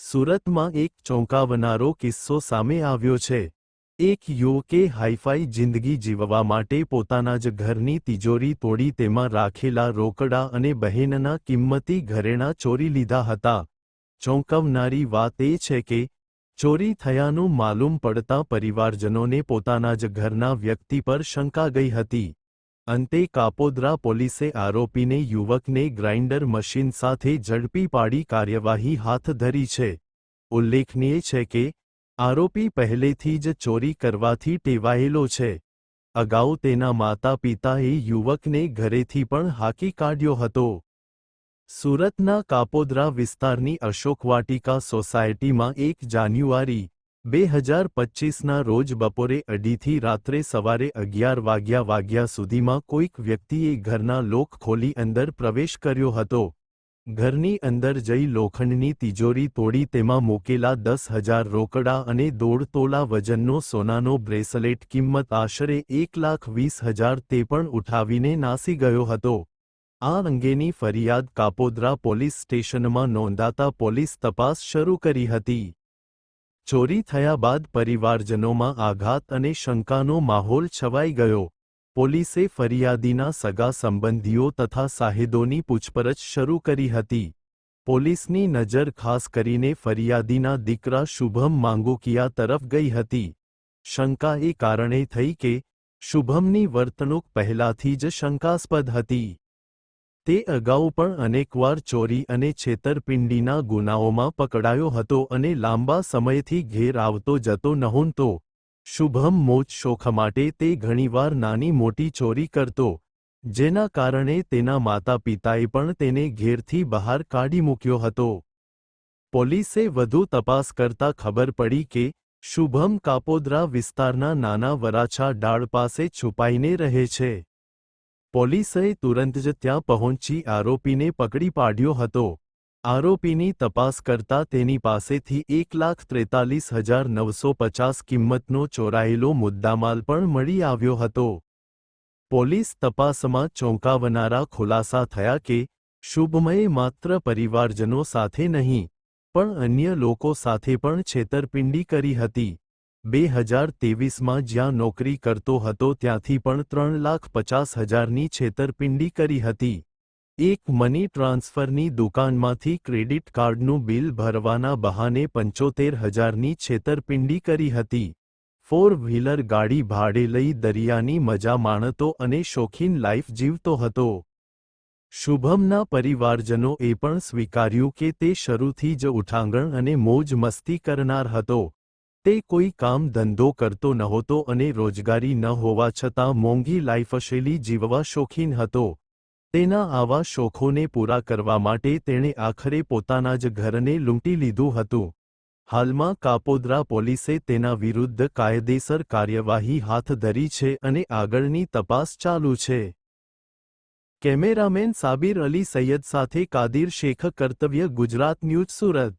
સુરતમાં એક ચોંકાવનારો કિસ્સો સામે આવ્યો છે। એક યુવકે હાઈફાઈ જિંદગી જીવવા માટે પોતાના જ ઘરની તિજોરી તોડી તેમાં રાખેલા રોકડા અને બહેનના કિંમતી ઘરેણાં ચોરી લીધા હતા। ચોંકાવનારી વાત એ છે કે ચોરી થયાનું માલુમ પડતા પરિવારજનોને પોતાના જ ઘરના વ્યક્તિ પર શંકા ગઈ હતી। અંતે કાપોદ્રા પોલીસે આરોપીને યુવકને ગ્રાઇન્ડર મશીન સાથે ઝડપી પાડી કાર્યવાહી હાથ ધરી છે। ઉલ્લેખનીય છે કે આરોપી પહેલેથી જ ચોરી કરવાથી ટેવાયેલો છે। અગાઉ તેના માતા પિતાએ યુવકને ઘરેથી પણ હાંકી કાઢ્યો હતો। સુરતના કાપોદ્રા વિસ્તારની અશોકવાટિકા સોસાયટીમાં 1 જાન્યુઆરી 2025ના રોજ બપોરે 2:30થી રાત્રે સવારે 11 વાગ્યા સુધીમાં કોઈક વ્યક્તિએ ઘરના લોક ખોલી અંદર પ્રવેશ કર્યો હતો। ઘરની અંદર જઈ લોખંડની તિજોરી તોડી તેમાં મૂકેલા 10,000 રોકડા અને 1.5 તોલા વજનનો સોનાનો બ્રેસલેટ કિંમત આશરે 1,20,000 તે પણ ઉઠાવીને નાસી ગયો હતો। આ અંગેની ફરિયાદ કાપોદ્રા પોલીસ સ્ટેશનમાં નોંધાતા પોલીસ તપાસ શરૂ કરી હતી। ચોરી થયા બાદ પરિવારજનોમાં આઘાત અને શંકાનો માહોલ છવાઈ ગયો। પોલીસે ફરિયાદીના સગા સંબંધીઓ તથા સાહેદોની પૂછપરછ શરૂ કરી હતી। પોલીસની નજર ખાસ કરીને ફરિયાદીના દીકરા શુભમ માંગુકિયા તરફ ગઈ હતી। શંકા એ કારણે થઈ કે શુભમની વર્તણૂક પહેલાથી જ શંકાસ્પદ હતી। તે અગાઉ પણ અનેકવાર ચોરી અને છેતરપિંડીના ગુનાઓમાં પકડાયો હતો અને લાંબા સમયથી ઘેર આવતો જતો નહોતો। શુભમ મોજ શોખ માટે તે ઘણીવાર નાની મોટી ચોરી કરતો, જેના કારણે તેના માતા પિતાએ પણ તેને ઘેરથી બહાર કાઢી મૂક્યો હતો। પોલીસે વધુ તપાસ કરતા ખબર પડી કે શુભમ કાપોદ્રા વિસ્તારના નાના વરાછા ડાળ પાસે છુપાઈને રહે છે। પોલીસે તુરંત જ ત્યાં પહોંચી આરોપીને પકડી પાડ્યો હતો। આરોપીની તપાસ કરતા તેની પાસેથી 1,43,950 કિંમતનો ચોરાયેલો મુદ્દામાલ પણ મળી આવ્યો હતો। પોલીસ તપાસમાં ચોંકાવનારા ખુલાસા થયા કે શુભમએ માત્ર પરિવારજનો સાથે નહીં, પણ અન્ય લોકો સાથે પણ છેતરપિંડી કરી હતી। 2023માં જ્યાં નોકરી કરતો હતો ત્યાંથી પણ 3,50,000ની છેતરપિંડી કરી હતી। એક મની ટ્રાન્સફરની દુકાનમાંથી ક્રેડિટ કાર્ડનું બિલ ભરવાના બહાને 75,000ની છેતરપિંડી કરી હતી। 4 વ્હીલર ગાડી ભાડે લઈ દરિયાની મજા માણતો અને શોખીન લાઈફ જીવતો હતો। શુભમના પરિવારજનોએ પણ સ્વીકાર્યું કે તે શરૂથી જ ઉઠાંગણ અને મોજ મસ્તી કરનાર હતો। તે કોઈ કામ ધંધો કરતો નહોતો અને રોજગારી ન હોવા છતાં મોંઘી લાઈફશૈલી જીવવા શોખીન હતો। તેના આવા શોખોને પૂરા કરવા માટે તેણે આખરે પોતાના જ ઘરને લૂંટી લીધું હતું। હાલમાં કાપોદ્રા પોલીસે તેના વિરુદ્ધ કાયદેસર કાર્યવાહી હાથ ધરી છે અને આગળની તપાસ ચાલુ છે। કેમેરામેન સાબિર અલી સૈયદ સાથે કાદિર શેખ, કર્તવ્ય ગુજરાત ન્યૂઝ, સુરત।